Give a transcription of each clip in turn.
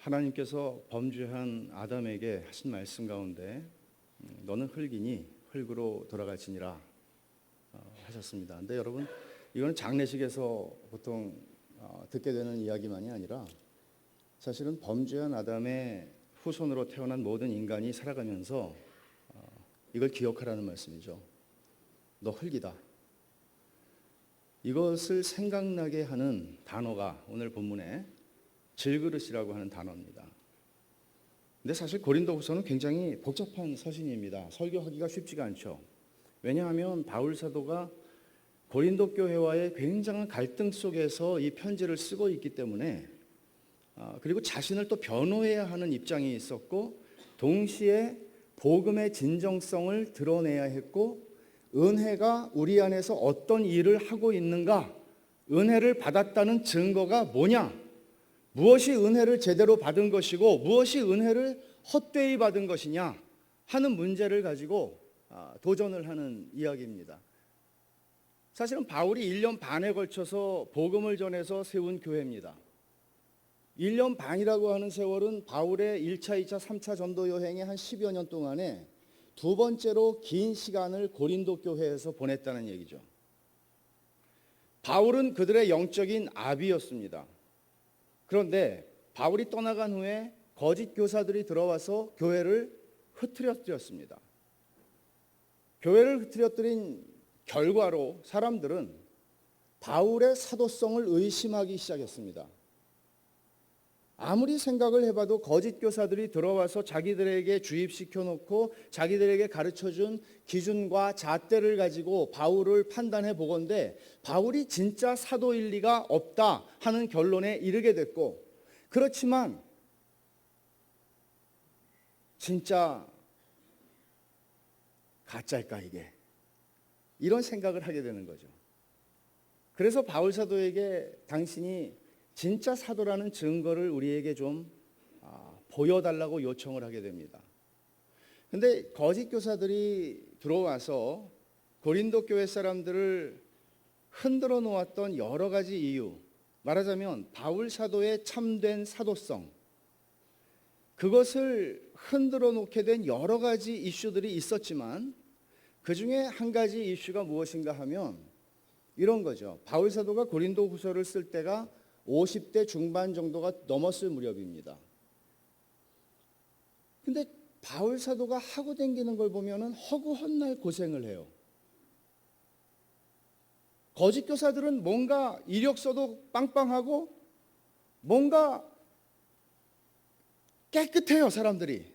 하나님께서 범죄한 아담에게 하신 말씀 가운데 너는 흙이니 흙으로 돌아갈지니라 하셨습니다. 근데 여러분, 이거는 장례식에서 보통 듣게 되는 이야기만이 아니라 사실은 범죄한 아담의 후손으로 태어난 모든 인간이 살아가면서 이걸 기억하라는 말씀이죠. 너 흙이다. 이것을 생각나게 하는 단어가 오늘 본문에 질그릇이라고 하는 단어입니다. 근데 사실 고린도후서는 굉장히 복잡한 서신입니다. 설교하기가 쉽지가 않죠. 왜냐하면 바울 사도가 고린도 교회와의 굉장한 갈등 속에서 이 편지를 쓰고 있기 때문에 그리고 자신을 또 변호해야 하는 입장이 있었고 동시에 복음의 진정성을 드러내야 했고 은혜가 우리 안에서 어떤 일을 하고 있는가, 은혜를 받았다는 증거가 뭐냐, 무엇이 은혜를 제대로 받은 것이고 무엇이 은혜를 헛되이 받은 것이냐 하는 문제를 가지고 도전을 하는 이야기입니다. 사실은 바울이 1년 반에 걸쳐서 복음을 전해서 세운 교회입니다. 1년 반이라고 하는 세월은 바울의 1차, 2차, 3차 전도 여행의 한 10여 년 동안에 두 번째로 긴 시간을 고린도 교회에서 보냈다는 얘기죠. 바울은 그들의 영적인 아비였습니다. 그런데 바울이 떠나간 후에 거짓 교사들이 들어와서 교회를 흐트러뜨렸습니다. 교회를 흐트러뜨린 결과로 사람들은 바울의 사도성을 의심하기 시작했습니다. 아무리 생각을 해봐도 거짓 교사들이 들어와서 자기들에게 주입시켜 놓고 자기들에게 가르쳐준 기준과 잣대를 가지고 바울을 판단해 보건대 바울이 진짜 사도일 리가 없다 하는 결론에 이르게 됐고, 그렇지만 진짜 가짜일까 이게? 이런 생각을 하게 되는 거죠. 그래서 바울 사도에게 당신이 진짜 사도라는 증거를 우리에게 좀 보여달라고 요청을 하게 됩니다. 그런데 거짓 교사들이 들어와서 고린도 교회 사람들을 흔들어 놓았던 여러 가지 이유, 말하자면 바울 사도의 참된 사도성, 그것을 흔들어 놓게 된 여러 가지 이슈들이 있었지만 그 중에 한 가지 이슈가 무엇인가 하면 이런 거죠. 바울 사도가 고린도 후서를 쓸 때가 50대 중반 정도가 넘었을 무렵입니다. 근데 바울 사도가 하고 다니는 걸 보면은 허구헌날 고생을 해요. 거짓 교사들은 뭔가 이력서도 빵빵하고 뭔가 깨끗해요, 사람들이.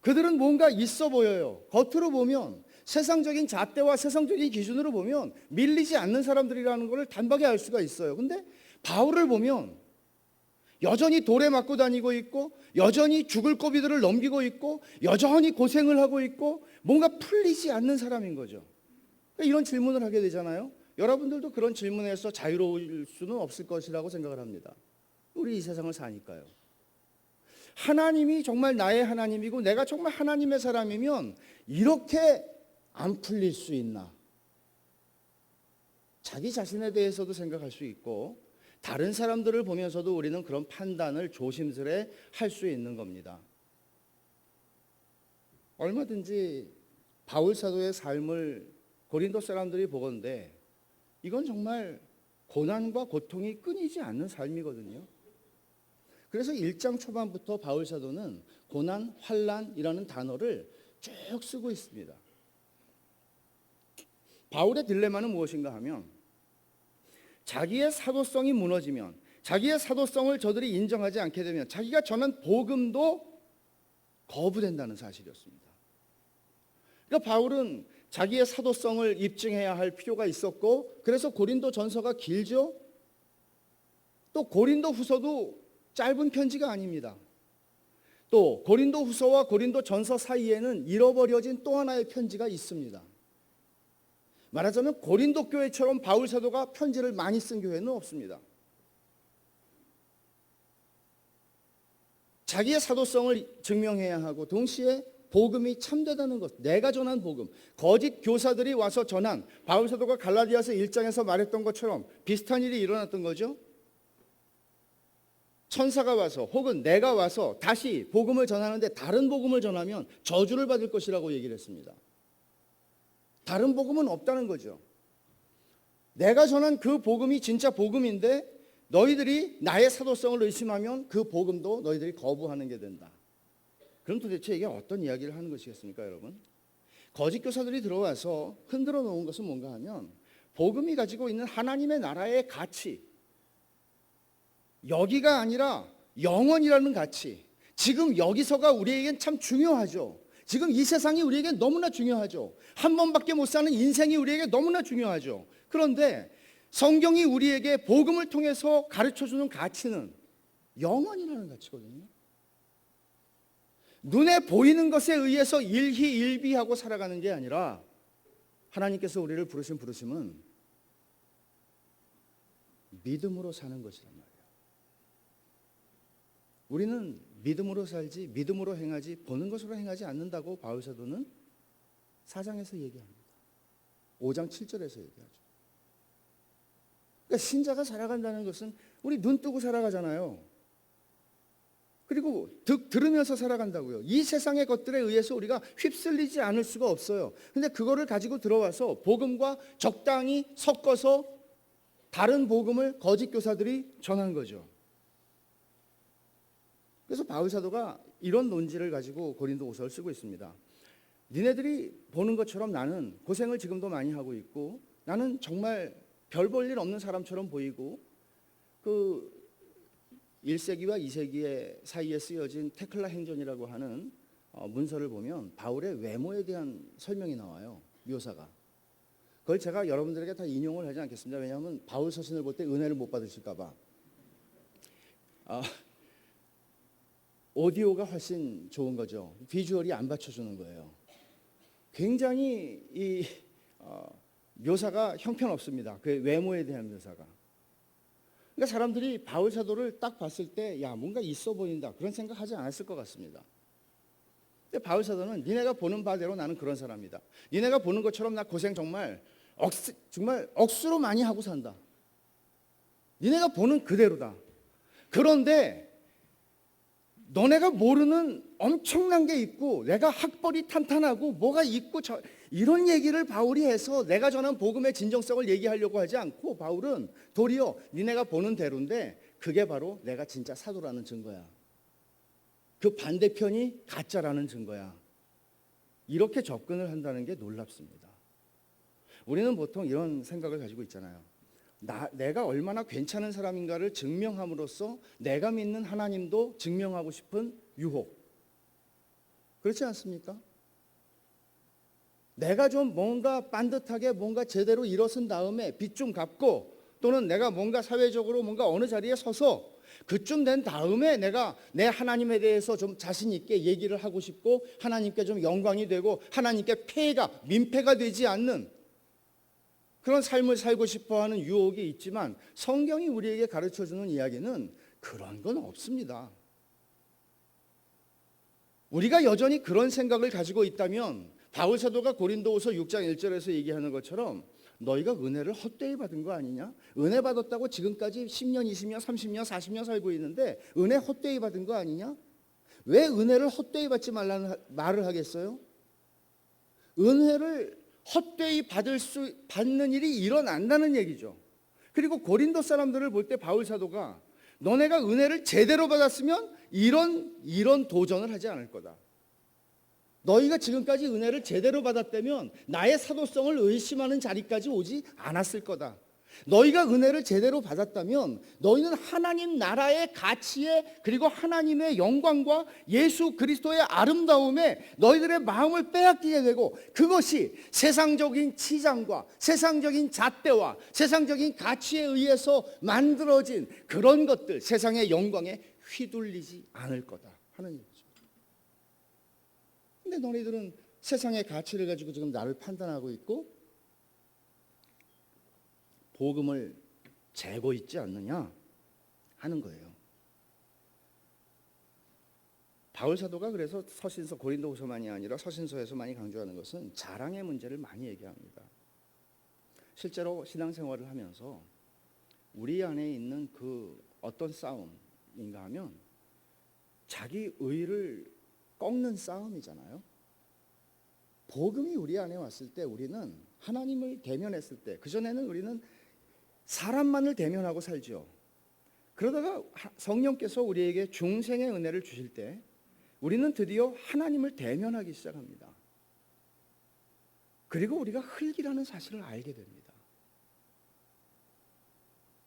그들은 뭔가 있어 보여요. 겉으로 보면 세상적인 잣대와 세상적인 기준으로 보면 밀리지 않는 사람들이라는 것을 단박에 알 수가 있어요. 근데 바울을 보면 여전히 돌에 맞고 다니고 있고 여전히 죽을 고비들을 넘기고 있고 여전히 고생을 하고 있고 뭔가 풀리지 않는 사람인 거죠. 이런 질문을 하게 되잖아요. 여러분들도 그런 질문에서 자유로울 수는 없을 것이라고 생각을 합니다. 우리 이 세상을 사니까요. 하나님이 정말 나의 하나님이고 내가 정말 하나님의 사람이면 이렇게 안 풀릴 수 있나? 자기 자신에 대해서도 생각할 수 있고 다른 사람들을 보면서도 우리는 그런 판단을 조심스레 할 수 있는 겁니다. 얼마든지 바울 사도의 삶을 고린도 사람들이 보건대 이건 정말 고난과 고통이 끊이지 않는 삶이거든요. 그래서 1장 초반부터 바울 사도는 고난, 환난이라는 단어를 쭉 쓰고 있습니다. 바울의 딜레마는 무엇인가 하면 자기의 사도성이 무너지면, 자기의 사도성을 저들이 인정하지 않게 되면 자기가 전한 복음도 거부된다는 사실이었습니다. 그러니까 바울은 자기의 사도성을 입증해야 할 필요가 있었고, 그래서 고린도 전서가 길죠. 또 고린도 후서도 짧은 편지가 아닙니다. 또 고린도 후서와 고린도 전서 사이에는 잃어버려진 또 하나의 편지가 있습니다. 말하자면 고린도 교회처럼 바울 사도가 편지를 많이 쓴 교회는 없습니다. 자기의 사도성을 증명해야 하고 동시에 복음이 참되다는 것, 내가 전한 복음, 거짓 교사들이 와서 전한 바울 사도가 갈라디아서 1장에서 말했던 것처럼 비슷한 일이 일어났던 거죠. 천사가 와서 혹은 내가 와서 다시 복음을 전하는데 다른 복음을 전하면 저주를 받을 것이라고 얘기를 했습니다. 다른 복음은 없다는 거죠. 내가 전한 그 복음이 진짜 복음인데 너희들이 나의 사도성을 의심하면 그 복음도 너희들이 거부하는 게 된다. 그럼 도대체 이게 어떤 이야기를 하는 것이겠습니까, 여러분? 거짓 교사들이 들어와서 흔들어 놓은 것은 뭔가 하면 복음이 가지고 있는 하나님의 나라의 가치, 여기가 아니라 영원이라는 가치, 지금 여기서가 우리에겐 참 중요하죠. 지금 이 세상이 우리에겐 너무나 중요하죠. 한 번밖에 못 사는 인생이 우리에게 너무나 중요하죠. 그런데 성경이 우리에게 복음을 통해서 가르쳐주는 가치는 영원이라는 가치거든요. 눈에 보이는 것에 의해서 일희일비하고 살아가는 게 아니라 하나님께서 우리를 부르신 부르심은 믿음으로 사는 것이란 말이에요. 우리는 믿음으로 살지 믿음으로 행하지 보는 것으로 행하지 않는다고 바울사도는 4장에서 얘기합니다. 5장 7절에서 얘기하죠. 그러니까 신자가 살아간다는 것은 우리 눈 뜨고 살아가잖아요. 그리고 들으면서 살아간다고요. 이 세상의 것들에 의해서 우리가 휩쓸리지 않을 수가 없어요. 근데 그거를 가지고 들어와서 복음과 적당히 섞어서 다른 복음을 거짓 교사들이 전한 거죠. 그래서 바울 사도가 이런 논지를 가지고 고린도후서를 쓰고 있습니다. 니네들이 보는 것처럼 나는 고생을 지금도 많이 하고 있고 나는 정말 별 볼 일 없는 사람처럼 보이고 그 1세기와 2세기의 사이에 쓰여진 테클라 행전이라고 하는 문서를 보면 바울의 외모에 대한 설명이 나와요. 묘사가. 그걸 제가 여러분들에게 다 인용을 하지 않겠습니다. 왜냐하면 바울 서신을 볼 때 은혜를 못 받으실까 봐. 오디오가 훨씬 좋은 거죠. 비주얼이 안 받쳐주는 거예요. 굉장히 이 묘사가 형편없습니다. 그 외모에 대한 묘사가. 그러니까 사람들이 바울 사도를 딱 봤을 때 야 뭔가 있어 보인다 그런 생각하지 않았을 것 같습니다. 근데 바울 사도는 니네가 보는 바대로 나는 그런 사람이다. 니네가 보는 것처럼 나 고생 정말 억수로 많이 하고 산다. 니네가 보는 그대로다. 그런데 너네가 모르는 엄청난 게 있고 내가 학벌이 탄탄하고 뭐가 있고 이런 얘기를 바울이 해서 내가 전한 복음의 진정성을 얘기하려고 하지 않고 바울은 도리어 니네가 보는 대로인데 그게 바로 내가 진짜 사도라는 증거야. 그 반대편이 가짜라는 증거야. 이렇게 접근을 한다는 게 놀랍습니다. 우리는 보통 이런 생각을 가지고 있잖아요. 내가 얼마나 괜찮은 사람인가를 증명함으로써 내가 믿는 하나님도 증명하고 싶은 유혹. 그렇지 않습니까? 내가 좀 뭔가 반듯하게 뭔가 제대로 일어선 다음에 빚 좀 갚고 또는 내가 뭔가 사회적으로 뭔가 어느 자리에 서서 그쯤 된 다음에 내가 내 하나님에 대해서 좀 자신 있게 얘기를 하고 싶고 하나님께 좀 영광이 되고 하나님께 민폐가 되지 않는 그런 삶을 살고 싶어하는 유혹이 있지만 성경이 우리에게 가르쳐주는 이야기는 그런 건 없습니다. 우리가 여전히 그런 생각을 가지고 있다면 바울 사도가 고린도후서 6장 1절에서 얘기하는 것처럼 너희가 은혜를 헛되이 받은 거 아니냐? 은혜 받았다고 지금까지 10년, 20년, 30년, 40년 살고 있는데 은혜 헛되이 받은 거 아니냐? 왜 은혜를 헛되이 받지 말라는 말을 하겠어요? 은혜를 헛되이 받는 일이 일어난다는 얘기죠. 그리고 고린도 사람들을 볼 때 바울 사도가 너네가 은혜를 제대로 받았으면 이런 도전을 하지 않을 거다. 너희가 지금까지 은혜를 제대로 받았다면 나의 사도성을 의심하는 자리까지 오지 않았을 거다. 너희가 은혜를 제대로 받았다면 너희는 하나님 나라의 가치에 그리고 하나님의 영광과 예수 그리스도의 아름다움에 너희들의 마음을 빼앗기게 되고 그것이 세상적인 치장과 세상적인 잣대와 세상적인 가치에 의해서 만들어진 그런 것들 세상의 영광에 휘둘리지 않을 거다 하는 얘기죠. 근데 너희들은 세상의 가치를 가지고 지금 나를 판단하고 있고 복음을 재고 있지 않느냐 하는 거예요. 바울 사도가 그래서 서신서 고린도후서만이 아니라 서신서에서 많이 강조하는 것은 자랑의 문제를 많이 얘기합니다. 실제로 신앙생활을 하면서 우리 안에 있는 그 어떤 싸움, 싸움인가 하면 자기 의를 꺾는 싸움이잖아요. 복음이 우리 안에 왔을 때 우리는 하나님을 대면했을 때, 그전에는 우리는 사람만을 대면하고 살죠. 그러다가 성령께서 우리에게 중생의 은혜를 주실 때 우리는 드디어 하나님을 대면하기 시작합니다. 그리고 우리가 흙이라는 사실을 알게 됩니다.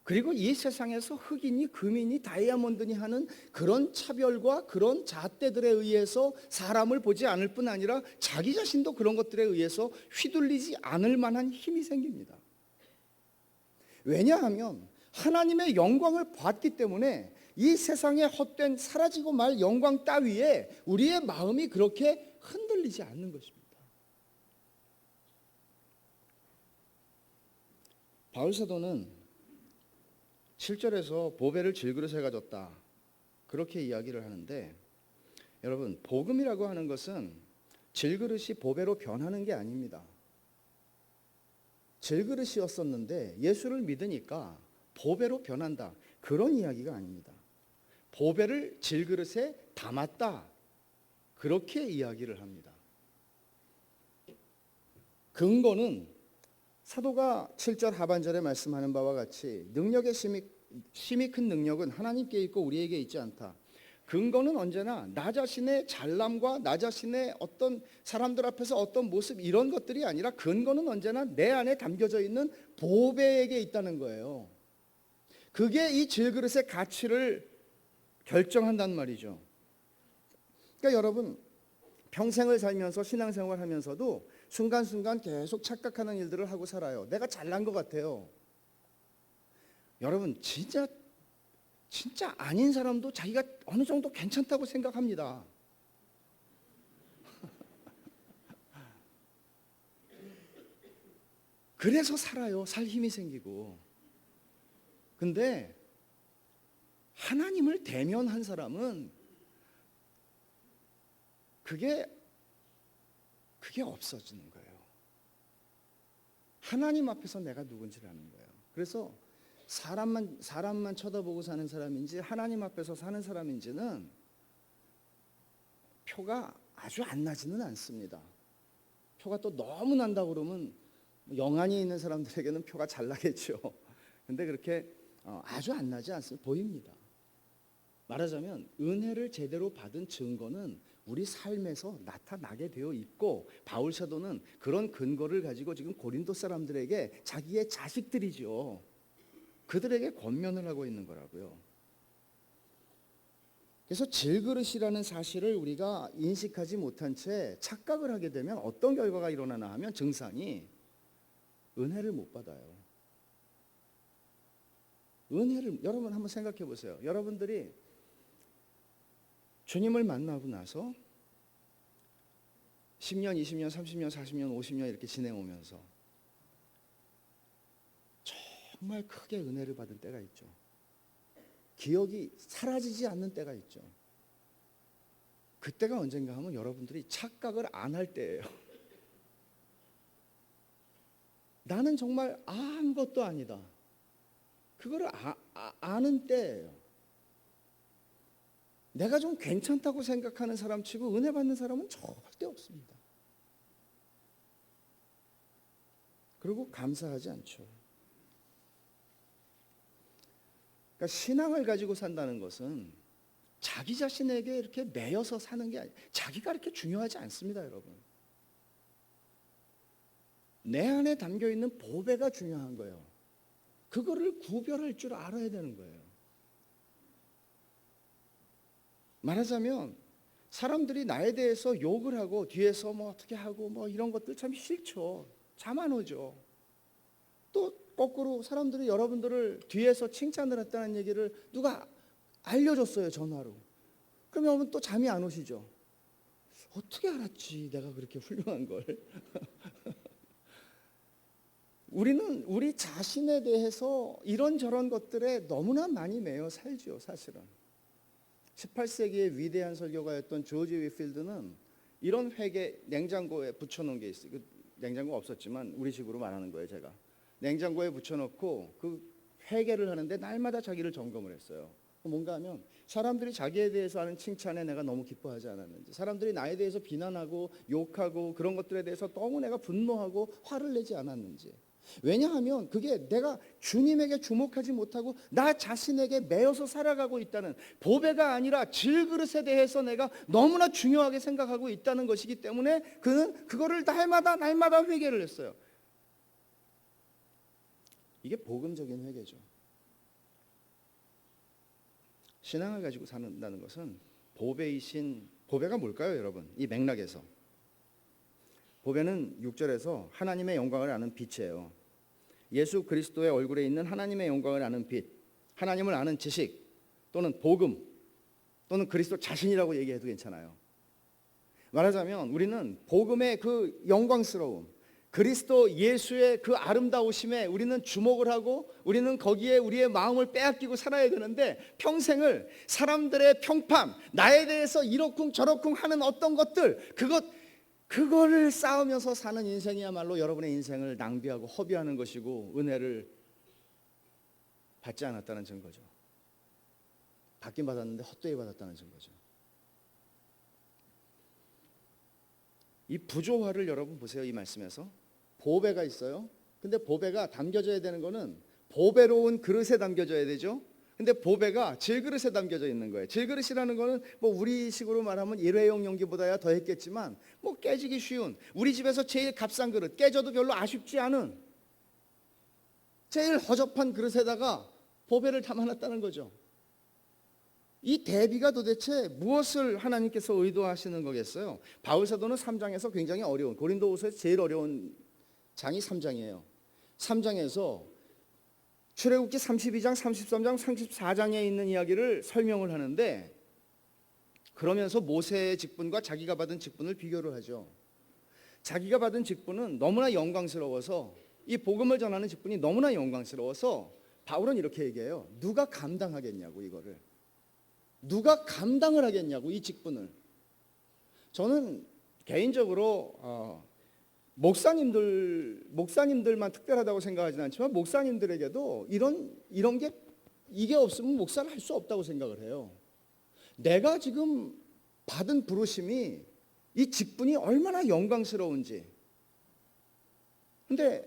그리고 이 세상에서 흑인이 금인이 다이아몬드니 하는 그런 차별과 그런 잣대들에 의해서 사람을 보지 않을 뿐 아니라 자기 자신도 그런 것들에 의해서 휘둘리지 않을 만한 힘이 생깁니다. 왜냐하면 하나님의 영광을 봤기 때문에 이 세상에 헛된 사라지고 말 영광 따위에 우리의 마음이 그렇게 흔들리지 않는 것입니다. 바울 사도는 7절에서 보배를 질그릇에 가졌다 그렇게 이야기를 하는데, 여러분 복음이라고 하는 것은 질그릇이 보배로 변하는 게 아닙니다. 질그릇이었었는데 예수를 믿으니까 보배로 변한다 그런 이야기가 아닙니다. 보배를 질그릇에 담았다 그렇게 이야기를 합니다. 근거는 사도가 7절 하반절에 말씀하는 바와 같이 능력의 심히 큰 능력은 하나님께 있고 우리에게 있지 않다. 근거는 언제나 나 자신의 잘남과 나 자신의 어떤 사람들 앞에서 어떤 모습 이런 것들이 아니라 근거는 언제나 내 안에 담겨져 있는 보배에게 있다는 거예요. 그게 이 질그릇의 가치를 결정한단 말이죠. 그러니까 여러분 평생을 살면서 신앙생활 하면서도 순간순간 계속 착각하는 일들을 하고 살아요. 내가 잘난 것 같아요. 여러분 진짜 아닌 사람도 자기가 어느 정도 괜찮다고 생각합니다. 그래서 살아요. 살 힘이 생기고. 근데 하나님을 대면한 사람은 그게 없어지는 거예요. 하나님 앞에서 내가 누군지를 아는 거예요. 그래서 사람만 쳐다보고 사는 사람인지 하나님 앞에서 사는 사람인지는 표가 아주 안 나지는 않습니다. 표가 또 너무 난다 그러면 영안이 있는 사람들에게는 표가 잘 나겠죠. 근데 그렇게 아주 안 나지 않습니다. 보입니다. 말하자면 은혜를 제대로 받은 증거는 우리 삶에서 나타나게 되어 있고, 바울 사도는 그런 근거를 가지고 지금 고린도 사람들에게 자기의 자식들이죠. 그들에게 권면을 하고 있는 거라고요. 그래서 질그릇이라는 사실을 우리가 인식하지 못한 채 착각을 하게 되면 어떤 결과가 일어나나 하면 증상이 은혜를 못 받아요. 은혜를 여러분 한번 생각해 보세요. 여러분들이 주님을 만나고 나서 10년, 20년, 30년, 40년, 50년 이렇게 지내오면서 정말 크게 은혜를 받은 때가 있죠. 기억이 사라지지 않는 때가 있죠. 그때가 언젠가 하면 여러분들이 착각을 안 할 때예요. 나는 정말 아무것도 아니다. 그거를 아는 때예요. 내가 좀 괜찮다고 생각하는 사람 치고 은혜 받는 사람은 절대 없습니다. 그리고 감사하지 않죠. 그러니까 신앙을 가지고 산다는 것은 자기 자신에게 이렇게 매여서 사는 게 아니에요. 자기가 이렇게 중요하지 않습니다, 여러분. 내 안에 담겨 있는 보배가 중요한 거예요. 그거를 구별할 줄 알아야 되는 거예요. 말하자면 사람들이 나에 대해서 욕을 하고 뒤에서 뭐 어떻게 하고 뭐 이런 것들 참 싫죠. 잠 안 오죠. 또 거꾸로 사람들이 여러분들을 뒤에서 칭찬을 했다는 얘기를 누가 알려줬어요, 전화로. 그러면 여러분 또 잠이 안 오시죠. 어떻게 알았지 내가 그렇게 훌륭한 걸. 우리는 우리 자신에 대해서 이런저런 것들에 너무나 많이 매여 살죠, 사실은. 18세기의 위대한 설교가였던 조지 위필드는 이런 회계 냉장고에 붙여놓은 게 있어요. 냉장고가 없었지만 우리식으로 말하는 거예요, 제가. 냉장고에 붙여놓고 그 회계를 하는데 날마다 자기를 점검을 했어요. 뭔가 하면 사람들이 자기에 대해서 하는 칭찬에 내가 너무 기뻐하지 않았는지, 사람들이 나에 대해서 비난하고 욕하고 그런 것들에 대해서 너무 내가 분노하고 화를 내지 않았는지. 왜냐하면 그게 내가 주님에게 주목하지 못하고 나 자신에게 매여서 살아가고 있다는, 보배가 아니라 질그릇에 대해서 내가 너무나 중요하게 생각하고 있다는 것이기 때문에 그는 그거를 날마다 회개를 했어요. 이게 복음적인 회개죠. 신앙을 가지고 산다는 것은 보배가 뭘까요, 여러분? 이 맥락에서 보배는 6절에서 하나님의 영광을 아는 빛이에요. 예수 그리스도의 얼굴에 있는 하나님의 영광을 아는 빛, 하나님을 아는 지식, 또는 복음, 또는 그리스도 자신이라고 얘기해도 괜찮아요. 말하자면 우리는 복음의 그 영광스러움, 그리스도 예수의 그 아름다우심에 우리는 주목을 하고 우리는 거기에 우리의 마음을 빼앗기고 살아야 되는데, 평생을 사람들의 평판, 나에 대해서 이러쿵 저러쿵 하는 어떤 것들, 그거를 쌓으면서 사는 인생이야말로 여러분의 인생을 낭비하고 허비하는 것이고 은혜를 받지 않았다는 증거죠. 받긴 받았는데 헛되이 받았다는 증거죠. 이 부조화를 여러분 보세요. 이 말씀에서 보배가 있어요. 근데 보배가 담겨져야 되는 거는 보배로운 그릇에 담겨져야 되죠. 근데 보배가 질그릇에 담겨져 있는 거예요. 질그릇이라는 거는 뭐 우리식으로 말하면 일회용 용기보다야 더 했겠지만 뭐 깨지기 쉬운, 우리 집에서 제일 값싼 그릇, 깨져도 별로 아쉽지 않은 제일 허접한 그릇에다가 보배를 담아놨다는 거죠. 이 대비가 도대체 무엇을 하나님께서 의도하시는 거겠어요? 바울 사도는 3장에서 굉장히 어려운, 고린도후서에서 제일 어려운 장이 3장이에요. 3장에서 출애굽기 32장, 33장, 34장에 있는 이야기를 설명을 하는데, 그러면서 모세의 직분과 자기가 받은 직분을 비교를 하죠. 자기가 받은 직분은 너무나 영광스러워서, 이 복음을 전하는 직분이 너무나 영광스러워서 바울은 이렇게 얘기해요. 누가 감당하겠냐고, 이거를. 누가 감당을 하겠냐고, 이 직분을. 저는 개인적으로 목사님들만 특별하다고 생각하지는 않지만 목사님들에게도 이런 게, 이게 없으면 목사를 할 수 없다고 생각을 해요. 내가 지금 받은 부르심이, 이 직분이 얼마나 영광스러운지. 근데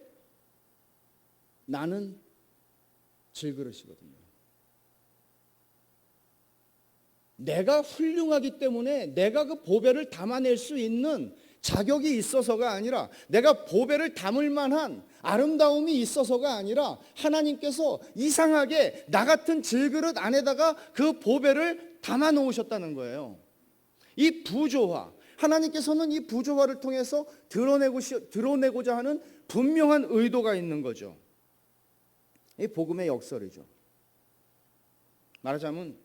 나는 질그릇이거든요. 내가 훌륭하기 때문에 내가 그 보배를 담아낼 수 있는 자격이 있어서가 아니라, 내가 보배를 담을 만한 아름다움이 있어서가 아니라, 하나님께서 이상하게 나 같은 질그릇 안에다가 그 보배를 담아 놓으셨다는 거예요. 이 부조화, 하나님께서는 이 부조화를 통해서 드러내고자 하는 분명한 의도가 있는 거죠. 이 복음의 역설이죠. 말하자면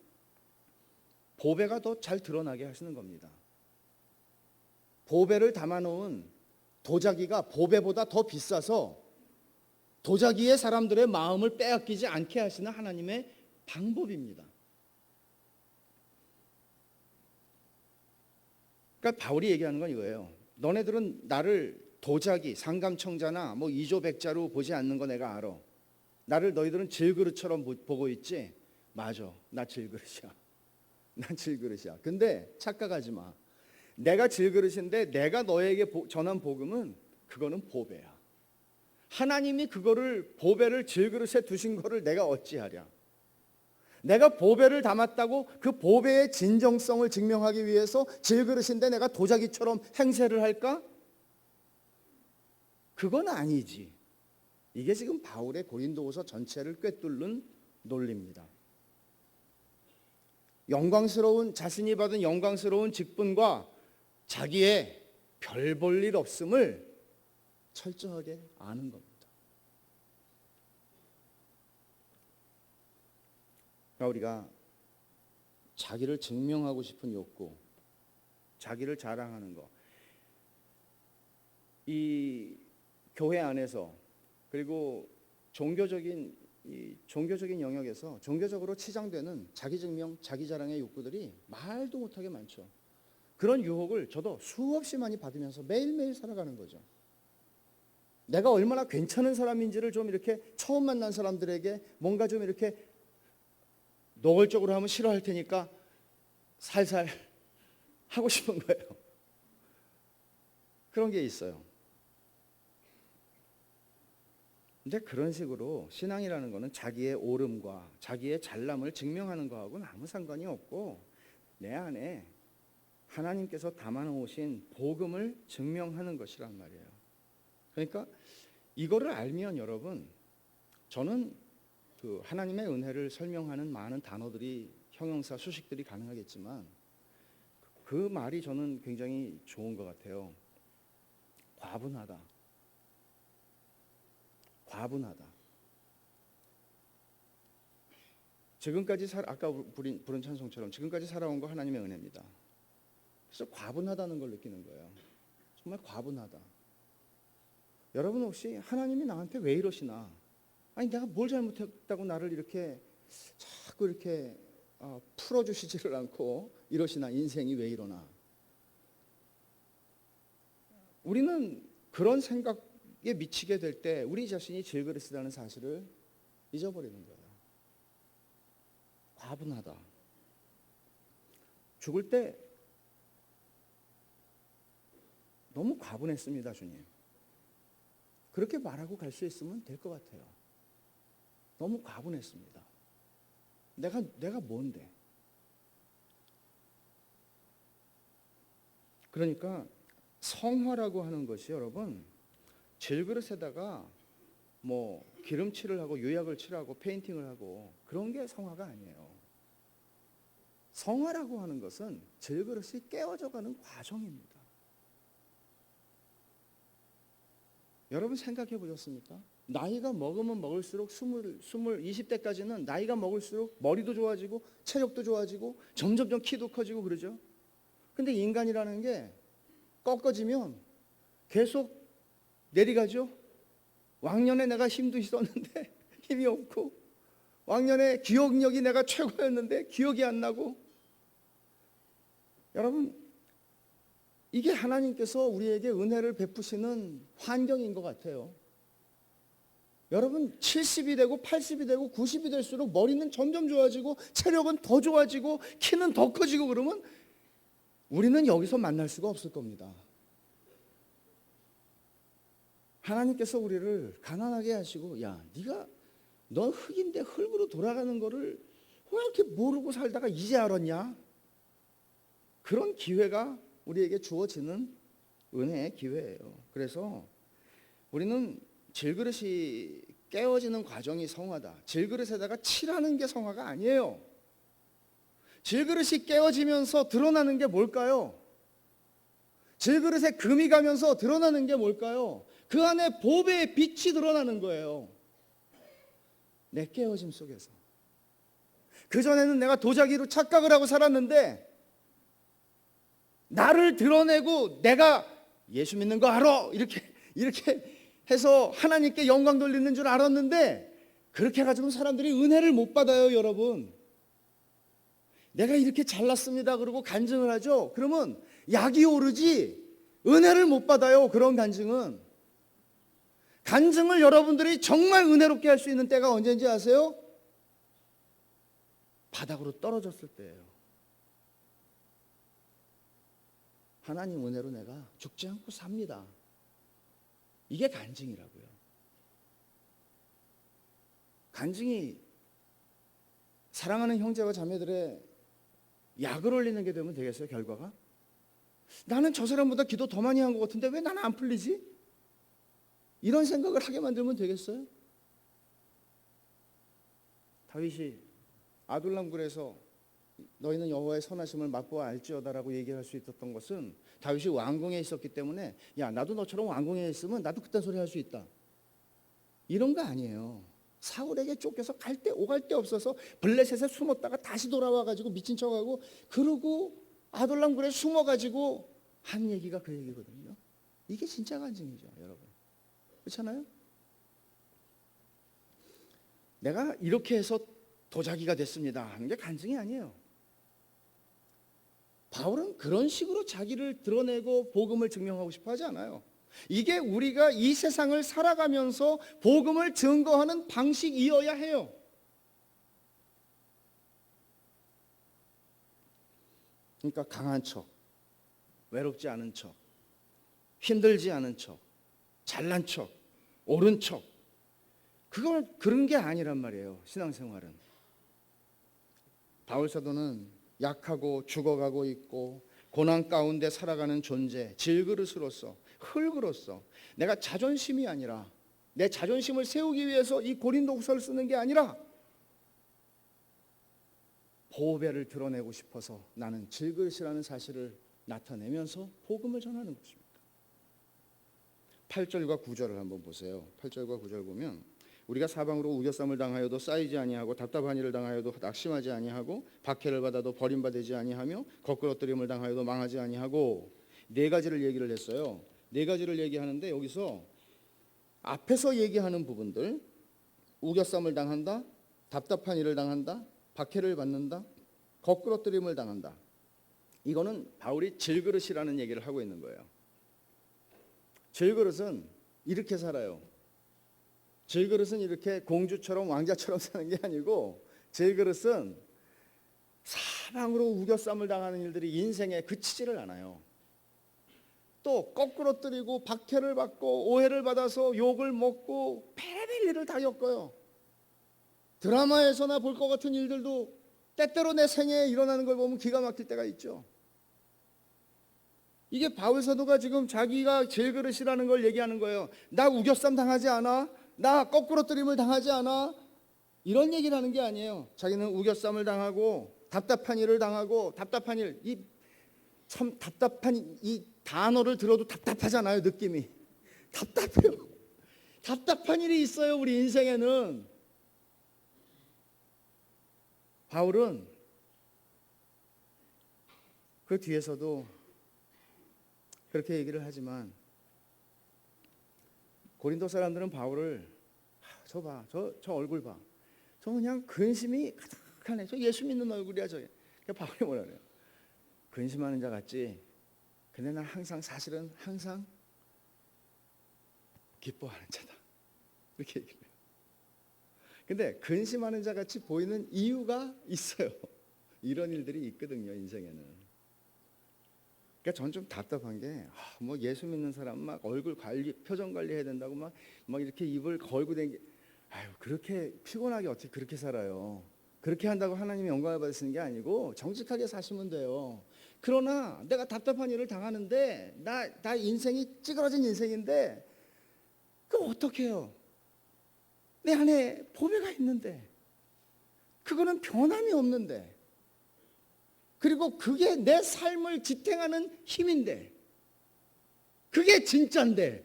보배가 더 잘 드러나게 하시는 겁니다. 보배를 담아놓은 도자기가 보배보다 더 비싸서 도자기의 사람들의 마음을 빼앗기지 않게 하시는 하나님의 방법입니다. 그러니까 바울이 얘기하는 건 이거예요. 너네들은 나를 도자기, 상감청자나 뭐 이조백자로 보지 않는 거 내가 알아. 너희들은 질그릇처럼 보고 있지? 맞아, 나 질그릇이야. 난 질그릇이야. 근데 착각하지 마. 내가 질그릇인데 내가 너에게 전한 복음은, 그거는 보배야. 하나님이 그거를, 보배를 질그릇에 두신 거를 내가 어찌하랴. 내가 보배를 담았다고 그 보배의 진정성을 증명하기 위해서 질그릇인데 내가 도자기처럼 행세를 할까? 그건 아니지. 이게 지금 바울의 고린도후서 전체를 꿰뚫는 논리입니다. 자신이 받은 영광스러운 직분과 자기의 별 볼 일 없음을 철저하게 아는 겁니다. 그러니까 우리가 자기를 증명하고 싶은 욕구, 자기를 자랑하는 거, 이 교회 안에서, 그리고 종교적인 영역에서 종교적으로 치장되는 자기 증명, 자기 자랑의 욕구들이 말도 못하게 많죠. 그런 유혹을 저도 수없이 많이 받으면서 매일매일 살아가는 거죠. 내가 얼마나 괜찮은 사람인지를 좀 이렇게 처음 만난 사람들에게 뭔가 좀 이렇게 노골적으로 하면 싫어할 테니까 살살 하고 싶은 거예요. 그런 게 있어요. 근데 그런 식으로 신앙이라는 거는 자기의 옳음과 자기의 잘남을 증명하는 거하고는 아무 상관이 없고 내 안에 하나님께서 담아놓으신 복음을 증명하는 것이란 말이에요. 그러니까 이거를 알면 여러분, 저는 그 하나님의 은혜를 설명하는 많은 단어들이 형용사 수식들이 가능하겠지만 그 말이 저는 굉장히 좋은 것 같아요. 과분하다. 과분하다. 지금까지 아까 부른 찬송처럼 지금까지 살아온 거 하나님의 은혜입니다. 그래서 과분하다는 걸 느끼는 거예요. 정말 과분하다. 여러분 혹시 하나님이 나한테 왜 이러시나? 아니 내가 뭘 잘못했다고 나를 이렇게 자꾸 이렇게 풀어주시지를 않고 이러시나? 인생이 왜 이러나? 우리는 그런 생각에 미치게 될 때 우리 자신이 질그릇이라는 사실을 잊어버리는 거예요. 과분하다. 죽을 때 너무 과분했습니다, 주님. 그렇게 말하고 갈 수 있으면 될 것 같아요. 너무 과분했습니다. 내가 뭔데? 그러니까 성화라고 하는 것이 여러분 질그릇에다가 뭐 기름칠을 하고 유약을 칠하고 페인팅을 하고 그런 게 성화가 아니에요. 성화라고 하는 것은 질그릇이 깨어져가는 과정입니다. 여러분 생각해 보셨습니까? 나이가 먹으면 먹을수록 20대까지는 나이가 먹을수록 머리도 좋아지고 체력도 좋아지고 점점점 키도 커지고 그러죠. 근데 인간이라는 게 꺾어지면 계속 내려가죠. 왕년에 내가 힘도 있었는데 힘이 없고 왕년에 기억력이 내가 최고였는데 기억이 안 나고. 여러분 이게 하나님께서 우리에게 은혜를 베푸시는 환경인 것 같아요. 여러분 70이 되고 80이 되고 90이 될수록 머리는 점점 좋아지고 체력은 더 좋아지고 키는 더 커지고 그러면 우리는 여기서 만날 수가 없을 겁니다. 하나님께서 우리를 가난하게 하시고 야 네가 넌 흙인데 흙으로 돌아가는 거를 왜 이렇게 모르고 살다가 이제 알았냐? 그런 기회가 우리에게 주어지는 은혜의 기회예요. 그래서 우리는 질그릇이 깨어지는 과정이 성화다. 질그릇에다가 칠하는 게 성화가 아니에요. 질그릇이 깨어지면서 드러나는 게 뭘까요? 질그릇에 금이 가면서 드러나는 게 뭘까요? 그 안에 보배의 빛이 드러나는 거예요. 내 깨어짐 속에서. 그전에는 내가 도자기로 착각을 하고 살았는데 나를 드러내고 내가 예수 믿는 거 알아 이렇게 해서 하나님께 영광 돌리는 줄 알았는데 그렇게 해가지고 사람들이 은혜를 못 받아요. 여러분 내가 이렇게 잘났습니다 그러고 간증을 하죠. 그러면 약이 오르지 은혜를 못 받아요. 그런 간증은. 간증을 여러분들이 정말 은혜롭게 할 수 있는 때가 언제인지 아세요? 바닥으로 떨어졌을 때예요. 하나님 은혜로 내가 죽지 않고 삽니다. 이게 간증이라고요. 간증이 사랑하는 형제와 자매들의 약을 올리는 게 되면 되겠어요? 결과가? 나는 저 사람보다 기도 더 많이 한 것 같은데 왜 나는 안 풀리지? 이런 생각을 하게 만들면 되겠어요? 다윗이 아둘람 굴에서 너희는 여호와의 선하심을 맛보아 알지어다라고 얘기할 수 있었던 것은 다윗이 왕궁에 있었기 때문에 야 나도 너처럼 왕궁에 있으면 나도 그딴 소리 할 수 있다 이런 거 아니에요. 사울에게 쫓겨서 오갈 데 없어서 블레셋에 숨었다가 다시 돌아와가지고 미친 척하고 그러고 아둘람 굴에 숨어가지고 한 얘기가 그 얘기거든요. 이게 진짜 간증이죠 여러분. 그렇잖아요? 내가 이렇게 해서 도자기가 됐습니다 하는 게 간증이 아니에요. 바울은 그런 식으로 자기를 드러내고 복음을 증명하고 싶어 하지 않아요. 이게 우리가 이 세상을 살아가면서 복음을 증거하는 방식이어야 해요. 그러니까 강한 척, 외롭지 않은 척, 힘들지 않은 척, 잘난 척, 옳은 척. 그건 그런 게 아니란 말이에요. 신앙생활은. 바울 사도는 약하고 죽어가고 있고 고난 가운데 살아가는 존재, 질그릇으로서, 흙으로서 내가 자존심이 아니라 내 자존심을 세우기 위해서 이 고린도후서를 쓰는 게 아니라 보배를 드러내고 싶어서 나는 질그릇이라는 사실을 나타내면서 복음을 전하는 것입니다. 8절과 9절을 한번 보세요. 8절과 9절 보면 우리가 사방으로 우겨쌈을 당하여도 쌓이지 아니하고 답답한 일을 당하여도 낙심하지 아니하고 박해를 받아도 버림받지 아니하며 거꾸러뜨림을 당하여도 망하지 아니하고 네 가지를 얘기를 했어요. 네 가지를 얘기하는데 여기서 앞에서 얘기하는 부분들 우겨쌈을 당한다, 답답한 일을 당한다, 박해를 받는다, 거꾸러뜨림을 당한다. 이거는 바울이 질그릇이라는 얘기를 하고 있는 거예요. 질그릇은 이렇게 살아요. 질그릇은 이렇게 공주처럼 왕자처럼 사는 게 아니고 질그릇은 사방으로 우겨쌈을 당하는 일들이 인생에 그치지를 않아요. 또 거꾸로 뜨리고 박해를 받고 오해를 받아서 욕을 먹고 별의별 일을 다 겪어요. 드라마에서나 볼 것 같은 일들도 때때로 내 생애에 일어나는 걸 보면 기가 막힐 때가 있죠. 이게 바울 사도가 지금 자기가 질그릇이라는 걸 얘기하는 거예요. 나 우겨쌈 당하지 않아? 나 거꾸로 뜨림을 당하지 않아? 이런 얘기를 하는 게 아니에요. 자기는 우겨쌈을 당하고 답답한 일을 당하고 답답한 일, 이 참 답답한 이 단어를 들어도 답답하잖아요. 느낌이 답답해요. 답답한 일이 있어요. 우리 인생에는. 바울은 그 뒤에서도 그렇게 얘기를 하지만 고린도 사람들은 바울을 저 봐, 저 얼굴 봐, 저 그냥 근심이 가득하네. 저 예수 믿는 얼굴이야. 저. 그러니까 바울이 뭐라 그래요? 근심하는 자 같지. 근데 난 항상 사실은 항상 기뻐하는 자다. 이렇게 얘기해요. 근데 근심하는 자 같이 보이는 이유가 있어요. 이런 일들이 있거든요, 인생에는. 그러니까 전 좀 답답한 게, 뭐 예수 믿는 사람 막 얼굴 관리, 표정 관리해야 된다고 막 이렇게 입을 걸고 댕기. 아유, 그렇게 피곤하게 어떻게 그렇게 살아요? 그렇게 한다고 하나님의 영광을 받으시는 게 아니고 정직하게 사시면 돼요. 그러나 내가 답답한 일을 당하는데 나 인생이 찌그러진 인생인데 그거 어떻게 해요? 내 안에 보배가 있는데 그거는 변함이 없는데 그리고 그게 내 삶을 지탱하는 힘인데 그게 진짜인데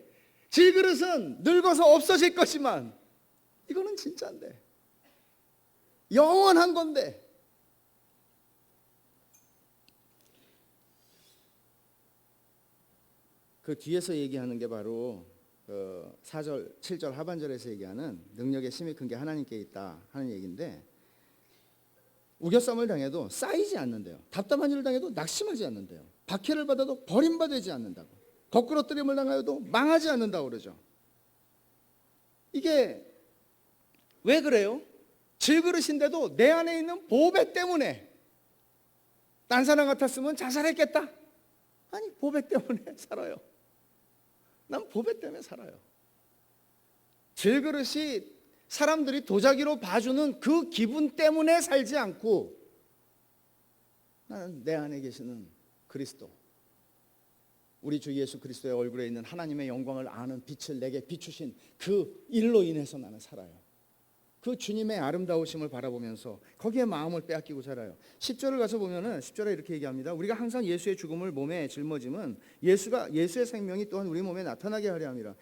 질그릇은 늙어서 없어질 것이만 이거는 진짜인데 영원한 건데 그 뒤에서 얘기하는 게 바로 4절, 7절 하반절에서 얘기하는 능력의 힘이 큰 게 하나님께 있다 하는 얘기인데 우겨쌈을 당해도 쌓이지 않는데요. 답답한 일을 당해도 낙심하지 않는데요. 박해를 받아도 버림받지 않는다고. 거꾸러뜨림을 당하여도 망하지 않는다고 그러죠. 이게 왜 그래요? 질그릇인데도 내 안에 있는 보배 때문에. 딴 사람 같았으면 자살했겠다. 아니 보배 때문에 살아요. 난 보배 때문에 살아요. 질그릇이 사람들이 도자기로 봐주는 그 기분 때문에 살지 않고 나는 내 안에 계시는 그리스도, 우리 주 예수 그리스도의 얼굴에 있는 하나님의 영광을 아는 빛을 내게 비추신 그 일로 인해서 나는 살아요. 그 주님의 아름다우심을 바라보면서 거기에 마음을 빼앗기고 살아요. 10절을 가서 보면은 10절에 이렇게 얘기합니다. 우리가 항상 예수의 죽음을 몸에 짊어짐은 예수의 생명이 또한 우리 몸에 나타나게 하려 함이라.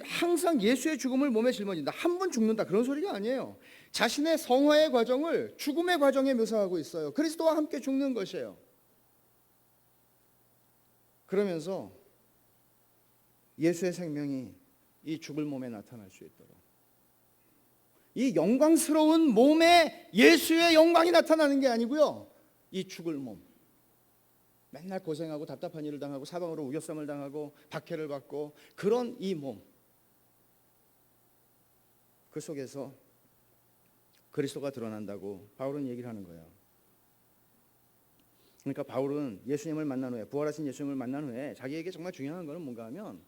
항상 예수의 죽음을 몸에 짊어진다. 한 번 죽는다. 그런 소리가 아니에요. 자신의 성화의 과정을 죽음의 과정에 묘사하고 있어요. 그리스도와 함께 죽는 것이에요. 그러면서 예수의 생명이 이 죽을 몸에 나타날 수 있도록 이 영광스러운 몸에 예수의 영광이 나타나는 게 아니고요. 이 죽을 몸, 맨날 고생하고 답답한 일을 당하고 사방으로 우겨쌈을 당하고 박해를 받고 그런 이 몸, 그 속에서 그리스도가 드러난다고 바울은 얘기를 하는 거예요. 그러니까 바울은 예수님을 만난 후에, 부활하신 예수님을 만난 후에 자기에게 정말 중요한 것은 뭔가 하면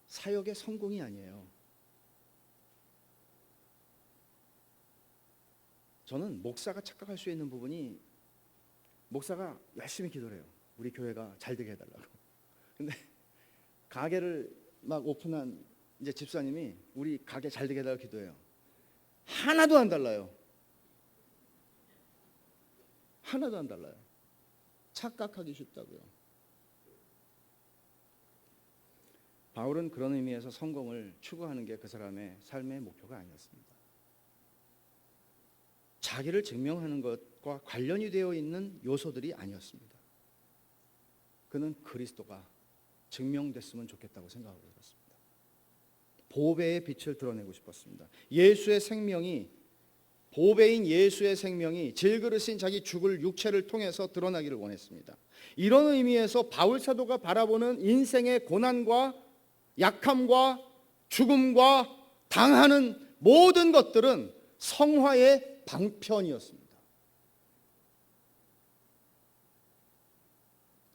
사역의 성공이 아니에요. 저는 목사가 착각할 수 있는 부분이, 목사가 열심히 기도를 해요. 우리 교회가 잘 되게 해달라고. 근데 가게를 막 오픈한 이제 집사님이 우리 가게 잘 되게 해달라고 기도해요. 하나도 안 달라요. 하나도 안 달라요. 착각하기 쉽다고요. 바울은 그런 의미에서 성공을 추구하는 게 그 사람의 삶의 목표가 아니었습니다. 자기를 증명하는 것과 관련이 되어 있는 요소들이 아니었습니다. 그는 그리스도가 증명됐으면 좋겠다고 생각하고 있었습니다. 보배의 빛을 드러내고 싶었습니다. 예수의 생명이, 보배인 예수의 생명이 질그릇인 자기 죽을 육체를 통해서 드러나기를 원했습니다. 이런 의미에서 바울 사도가 바라보는 인생의 고난과 약함과 죽음과 당하는 모든 것들은 성화의 방편이었습니다.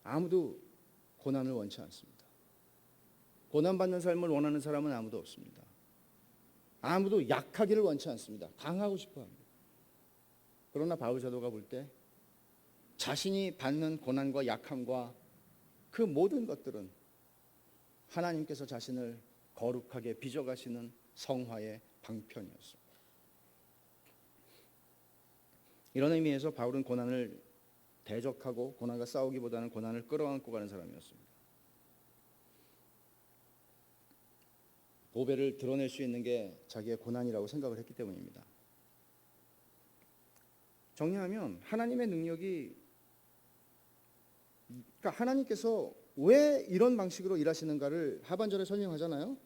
아무도 고난을 원치 않습니다. 고난받는 삶을 원하는 사람은 아무도 없습니다. 아무도 약하기를 원치 않습니다. 강하고 싶어 합니다. 그러나 바울 사도가 볼 때 자신이 받는 고난과 약함과 그 모든 것들은 하나님께서 자신을 거룩하게 빚어가시는 성화의 방편이었습니다. 이런 의미에서 바울은 고난을 대적하고 고난과 싸우기보다는 고난을 끌어안고 가는 사람이었습니다. 보배를 드러낼 수 있는 게 자기의 고난이라고 생각을 했기 때문입니다. 정리하면 하나님의 능력이, 그러니까 하나님께서 왜 이런 방식으로 일하시는가를 하반절에 설명하잖아요.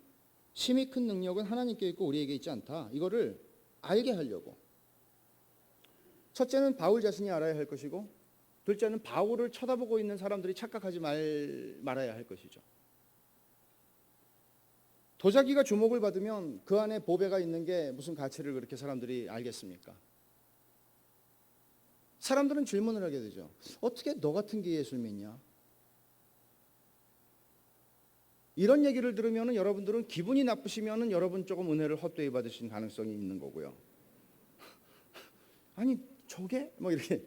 심히 큰 능력은 하나님께 있고 우리에게 있지 않다. 이거를 알게 하려고. 첫째는 바울 자신이 알아야 할 것이고, 둘째는 바울을 쳐다보고 있는 사람들이 착각하지 말아야 할 것이죠. 도자기가 주목을 받으면 그 안에 보배가 있는 게 무슨 가치를 그렇게 사람들이 알겠습니까? 사람들은 질문을 하게 되죠. 어떻게 너 같은 게 예술 믿냐? 이런 얘기를 들으면 여러분들은 기분이 나쁘시면 여러분 조금 은혜를 헛되이 받으신 가능성이 있는 거고요. 아니 저게 뭐 이렇게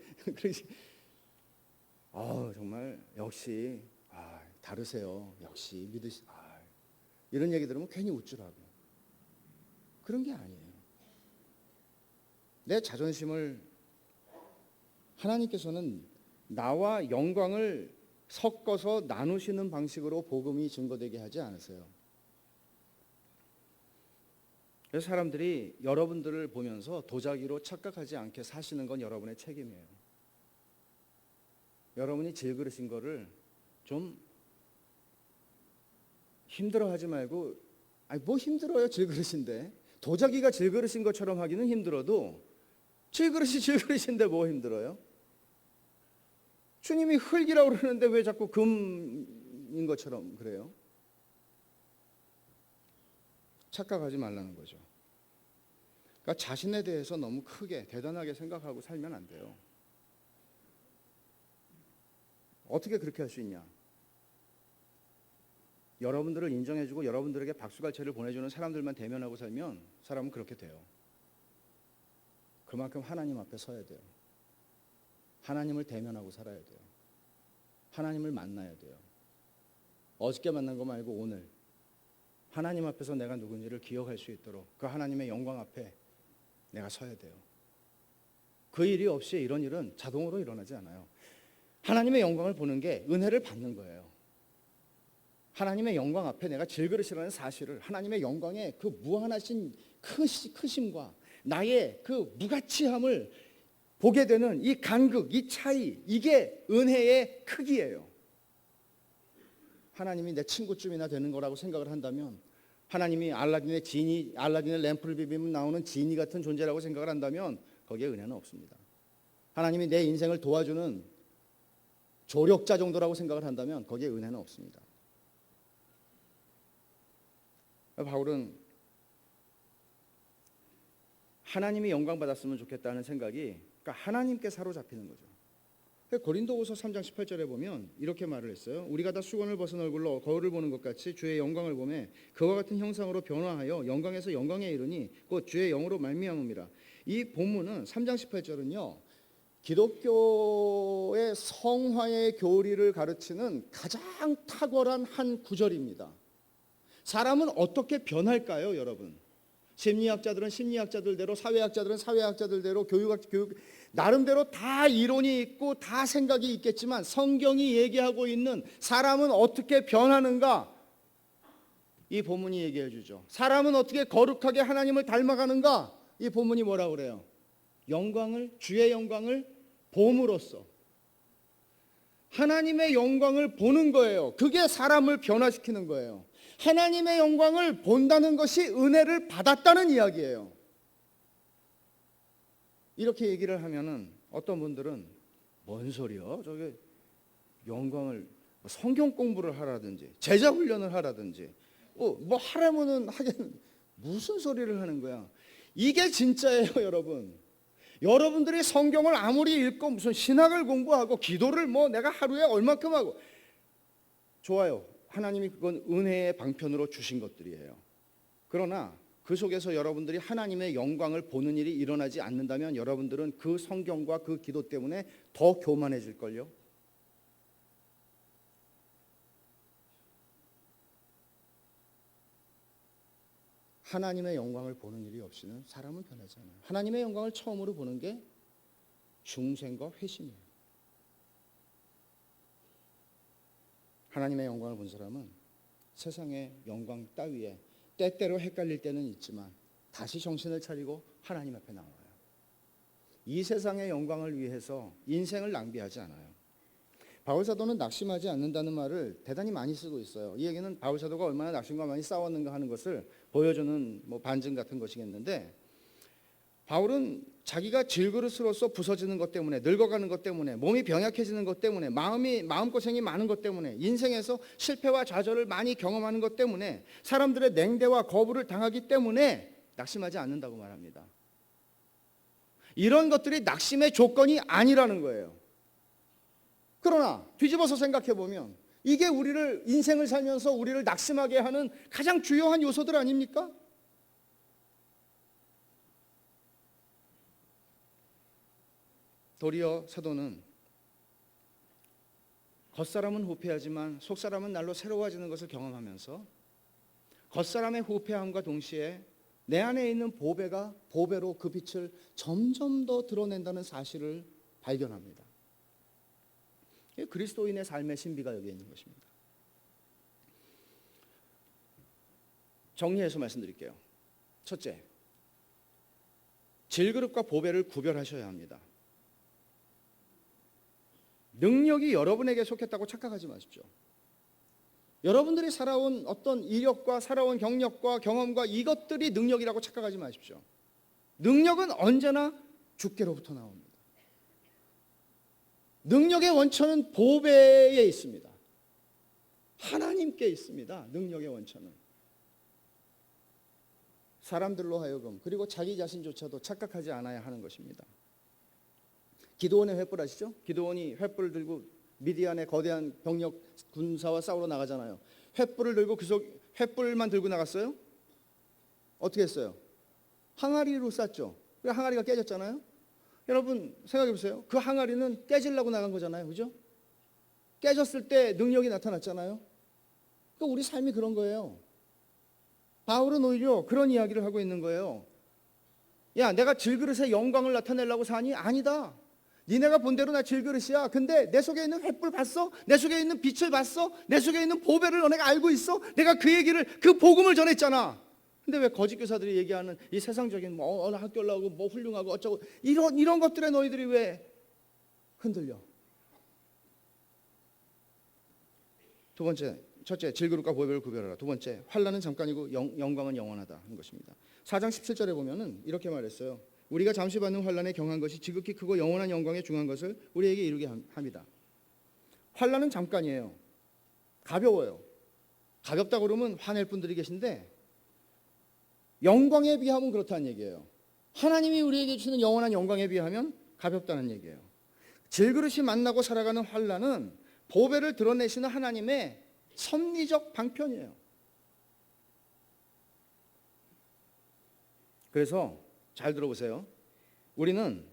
정말 역시 다르세요. 역시 이런 얘기 들으면 괜히 우쭐하고. 그런 게 아니에요. 내 자존심을 하나님께서는 나와 영광을 섞어서 나누시는 방식으로 복음이 증거되게 하지 않으세요. 그래서 사람들이 여러분들을 보면서 도자기로 착각하지 않게 사시는 건 여러분의 책임이에요. 여러분이 질그릇인 거를 좀 힘들어하지 말고, 뭐 힘들어요, 질그릇인데. 도자기가 질그릇인 것처럼 하기는 힘들어도 질그릇이 질그릇인데 뭐 힘들어요? 주님이 흙이라고 그러는데 왜 자꾸 금인 것처럼 그래요? 착각하지 말라는 거죠. 그러니까 자신에 대해서 너무 크게 대단하게 생각하고 살면 안 돼요. 어떻게 그렇게 할 수 있냐? 여러분들을 인정해주고 여러분들에게 박수갈채를 보내주는 사람들만 대면하고 살면 사람은 그렇게 돼요. 그만큼 하나님 앞에 서야 돼요. 하나님을 대면하고 살아야 돼요. 하나님을 만나야 돼요. 어저께 만난 거 말고 오늘 하나님 앞에서 내가 누군지를 기억할 수 있도록 그 하나님의 영광 앞에 내가 서야 돼요. 그 일이 없이 이런 일은 자동으로 일어나지 않아요. 하나님의 영광을 보는 게 은혜를 받는 거예요. 하나님의 영광 앞에 내가 질그릇이라는 사실을, 하나님의 영광의 그 무한하신 크심과 나의 그 무가치함을 보게 되는 이 간극, 이 차이, 이게 은혜의 크기예요. 하나님이 내 친구쯤이나 되는 거라고 생각을 한다면, 하나님이 알라딘의 램프를 비비면 나오는 지니 같은 존재라고 생각을 한다면 거기에 은혜는 없습니다. 하나님이 내 인생을 도와주는 조력자 정도라고 생각을 한다면 거기에 은혜는 없습니다. 바울은 하나님이 영광 받았으면 좋겠다는 생각이, 그러니까 하나님께 사로잡히는 거죠. 고린도후서 3장 18절에 보면 이렇게 말을 했어요. 우리가 다 수건을 벗은 얼굴로 거울을 보는 것 같이 주의 영광을 보매 그와 같은 형상으로 변화하여 영광에서 영광에 이르니 곧 주의 영으로 말미암음이라. 이 본문은 3장 18절은요. 기독교의 성화의 교리를 가르치는 가장 탁월한 한 구절입니다. 사람은 어떻게 변할까요, 여러분? 심리학자들은 심리학자들대로, 사회학자들은 사회학자들대로, 교육 나름대로 다 이론이 있고 다 생각이 있겠지만 성경이 얘기하고 있는 사람은 어떻게 변하는가? 이 본문이 얘기해 주죠. 사람은 어떻게 거룩하게 하나님을 닮아가는가? 이 본문이 뭐라고 그래요? 주의 영광을 봄으로써 하나님의 영광을 보는 거예요. 그게 사람을 변화시키는 거예요. 하나님의 영광을 본다는 것이 은혜를 받았다는 이야기예요. 이렇게 얘기를 하면은 어떤 분들은 뭔 소리야? 저게 영광을 성경 공부를 하라든지 제자 훈련을 하라든지 뭐 하라면은 하긴 무슨 소리를 하는 거야? 이게 진짜예요, 여러분. 여러분들이 성경을 아무리 읽고 무슨 신학을 공부하고 기도를 뭐 내가 하루에 얼마큼 하고 좋아요. 하나님이 그건 은혜의 방편으로 주신 것들이에요. 그러나 그 속에서 여러분들이 하나님의 영광을 보는 일이 일어나지 않는다면 여러분들은 그 성경과 그 기도 때문에 더 교만해질걸요. 하나님의 영광을 보는 일이 없이는 사람은 변하지 않아요. 하나님의 영광을 처음으로 보는 게 중생과 회심이에요. 하나님의 영광을 본 사람은 세상의 영광 따위에 때때로 헷갈릴 때는 있지만 다시 정신을 차리고 하나님 앞에 나와요. 이 세상의 영광을 위해서 인생을 낭비하지 않아요. 바울사도는 낙심하지 않는다는 말을 대단히 많이 쓰고 있어요. 이 얘기는 바울사도가 얼마나 낙심과 많이 싸웠는가 하는 것을 보여주는 반증 같은 것이겠는데, 바울은 자기가 질그릇으로서 부서지는 것 때문에, 늙어가는 것 때문에, 몸이 병약해지는 것 때문에, 마음고생이 많은 것 때문에, 인생에서 실패와 좌절을 많이 경험하는 것 때문에, 사람들의 냉대와 거부를 당하기 때문에 낙심하지 않는다고 말합니다. 이런 것들이 낙심의 조건이 아니라는 거예요. 그러나 뒤집어서 생각해 보면 이게 우리를 인생을 살면서 우리를 낙심하게 하는 가장 주요한 요소들 아닙니까? 도리어 사도는 겉사람은 후패하지만 속사람은 날로 새로워지는 것을 경험하면서 겉사람의 후패함과 동시에 내 안에 있는 보배로 그 빛을 점점 더 드러낸다는 사실을 발견합니다. 그리스도인의 삶의 신비가 여기에 있는 것입니다. 정리해서 말씀드릴게요. 첫째, 질그릇과 보배를 구별하셔야 합니다. 능력이 여러분에게 속했다고 착각하지 마십시오. 여러분들이 살아온 어떤 이력과 살아온 경력과 경험과 이것들이 능력이라고 착각하지 마십시오. 능력은 언제나 주께로부터 나옵니다. 능력의 원천은 보배에 있습니다. 하나님께 있습니다. 능력의 원천은. 사람들로 하여금, 그리고 자기 자신조차도 착각하지 않아야 하는 것입니다. 기드온의 횃불 아시죠? 기드온이 횃불을 들고 미디안의 거대한 병력 군사와 싸우러 나가잖아요. 횃불을 들고 횃불만 들고 나갔어요? 어떻게 했어요? 항아리로 쐈죠. 그래서 항아리가 깨졌잖아요. 여러분 생각해 보세요. 그 항아리는 깨지려고 나간 거잖아요. 그죠? 깨졌을 때 능력이 나타났잖아요. 그러니까 우리 삶이 그런 거예요. 바울은 오히려 그런 이야기를 하고 있는 거예요. 야, 내가 질그릇의 영광을 나타내려고 사니? 아니다. 니네가 본 대로 나 질그릇이야. 근데 내 속에 있는 횃불 봤어? 내 속에 있는 빛을 봤어? 내 속에 있는 보배를 너네가 알고 있어? 내가 그 얘기를, 그 복음을 전했잖아. 근데 왜 거짓 교사들이 얘기하는 이 세상적인 어느 학교 올라오고 훌륭하고 어쩌고 이런 것들에 너희들이 왜 흔들려? 두 번째, 첫째, 질그릇과 보배를 구별하라. 두 번째, 환난은 잠깐이고 영광은 영원하다 하는 것입니다. 4장 17절에 보면은 이렇게 말했어요. 우리가 잠시 받는 환난에 경한 것이 지극히 크고 영원한 영광에 중한 것을 우리에게 이루게 합니다. 환난은 잠깐이에요. 가벼워요. 가볍다고 그러면 화낼 분들이 계신데 영광에 비하면 그렇다는 얘기예요. 하나님이 우리에게 주시는 영원한 영광에 비하면 가볍다는 얘기예요. 질그릇이 만나고 살아가는 환난은 보배를 드러내시는 하나님의 섭리적 방편이에요. 그래서 잘 들어보세요. 우리는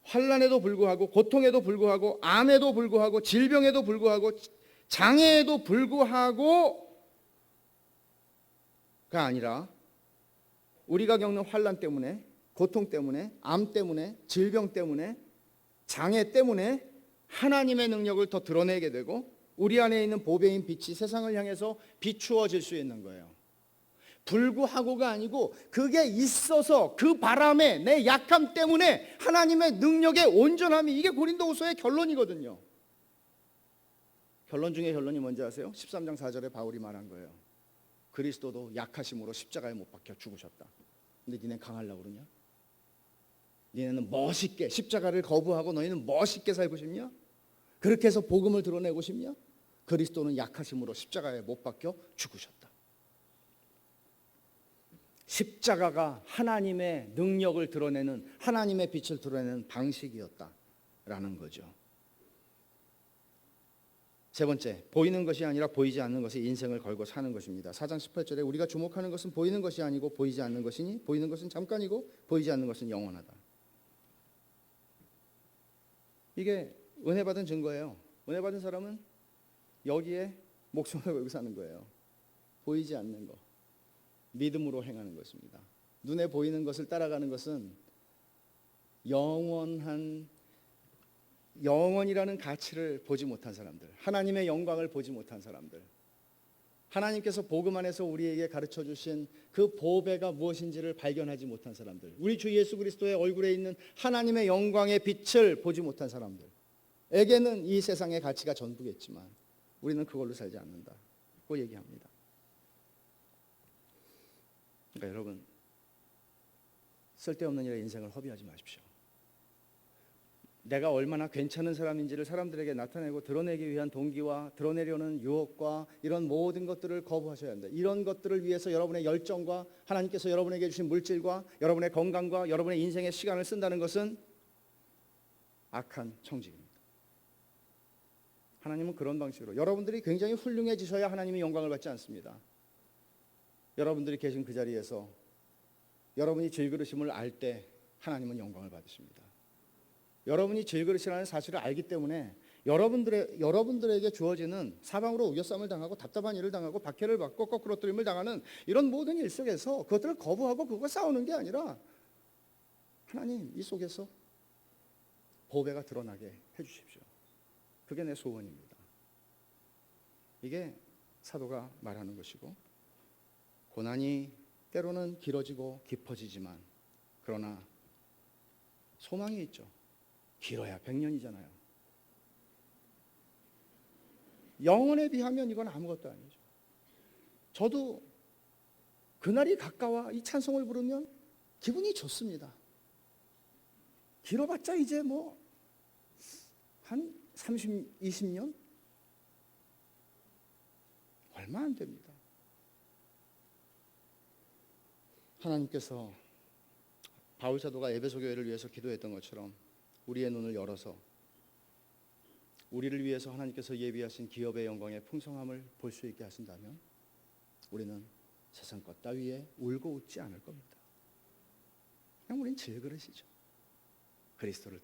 환난에도 불구하고, 고통에도 불구하고, 암에도 불구하고, 질병에도 불구하고, 장애에도 불구하고가 아니라 우리가 겪는 환난 때문에, 고통 때문에, 암 때문에, 질병 때문에, 장애 때문에 하나님의 능력을 더 드러내게 되고 우리 안에 있는 보배인 빛이 세상을 향해서 비추어질 수 있는 거예요. 불구하고가 아니고 그게 있어서 그 바람에 내 약함 때문에 하나님의 능력의 온전함이, 이게 고린도후서의 결론이거든요. 결론 중에 결론이 뭔지 아세요? 13장 4절에 바울이 말한 거예요. 그리스도도 약하심으로 십자가에 못 박혀 죽으셨다. 근데 니네 강하려고 그러냐? 니네는 멋있게 십자가를 거부하고 너희는 멋있게 살고 싶냐? 그렇게 해서 복음을 드러내고 싶냐? 그리스도는 약하심으로 십자가에 못 박혀 죽으셨다. 십자가가 하나님의 능력을 드러내는, 하나님의 빛을 드러내는 방식이었다라는 거죠. 세 번째, 보이는 것이 아니라 보이지 않는 것에 인생을 걸고 사는 것입니다. 4장 18절에 우리가 주목하는 것은 보이는 것이 아니고 보이지 않는 것이니 보이는 것은 잠깐이고 보이지 않는 것은 영원하다. 이게 은혜 받은 증거예요. 은혜 받은 사람은 여기에 목숨을 걸고 사는 거예요. 보이지 않는 것, 믿음으로 행하는 것입니다. 눈에 보이는 것을 따라가는 것은 영원이라는 가치를 보지 못한 사람들, 하나님의 영광을 보지 못한 사람들, 하나님께서 복음 안에서 우리에게 가르쳐 주신 그 보배가 무엇인지를 발견하지 못한 사람들, 우리 주 예수 그리스도의 얼굴에 있는 하나님의 영광의 빛을 보지 못한 사람들에게는 이 세상의 가치가 전부겠지만 우리는 그걸로 살지 않는다고 얘기합니다. 그러니까 여러분, 쓸데없는 일에 인생을 허비하지 마십시오. 내가 얼마나 괜찮은 사람인지를 사람들에게 나타내고 드러내기 위한 동기와 드러내려는 유혹과 이런 모든 것들을 거부하셔야 합니다. 이런 것들을 위해서 여러분의 열정과 하나님께서 여러분에게 주신 물질과 여러분의 건강과 여러분의 인생의 시간을 쓴다는 것은 악한 청직입니다. 하나님은 그런 방식으로, 여러분들이 굉장히 훌륭해지셔야 하나님이 영광을 받지 않습니다. 여러분들이 계신 그 자리에서 여러분이 질그릇임을 알 때 하나님은 영광을 받으십니다. 여러분이 질그릇이라는 사실을 알기 때문에 여러분들에게 주어지는 사방으로 우겨쌈을 당하고 답답한 일을 당하고 박해를 받고 거꾸로뜨림을 당하는 이런 모든 일 속에서 그것들을 거부하고 그거 싸우는 게 아니라 하나님, 이 속에서 보배가 드러나게 해주십시오. 그게 내 소원입니다. 이게 사도가 말하는 것이고, 고난이 때로는 길어지고 깊어지지만 그러나 소망이 있죠. 길어야 100년이잖아요. 영원에 비하면 이건 아무것도 아니죠. 저도 그날이 가까워 이 찬송을 부르면 기분이 좋습니다. 길어봤자 이제 뭐 한 30, 20년? 얼마 안 됩니다. 하나님께서 바울 사도가 에베소 교회를 위해서 기도했던 것처럼 우리의 눈을 열어서 우리를 위해서 하나님께서 예비하신 기업의 영광의 풍성함을 볼 수 있게 하신다면 우리는 세상 것 따위에 울고 웃지 않을 겁니다. 그냥 우린 질그릇이죠. 그리스도를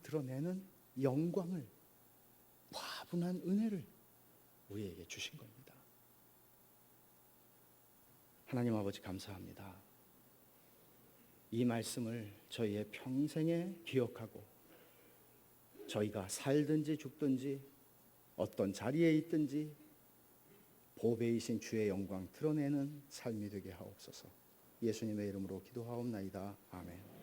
드러내는 영광을, 과분한 은혜를 우리에게 주신 겁니다. 하나님 아버지, 감사합니다. 이 말씀을 저희의 평생에 기억하고 저희가 살든지 죽든지 어떤 자리에 있든지 보배이신 주의 영광 드러내는 삶이 되게 하옵소서. 예수님의 이름으로 기도하옵나이다. 아멘.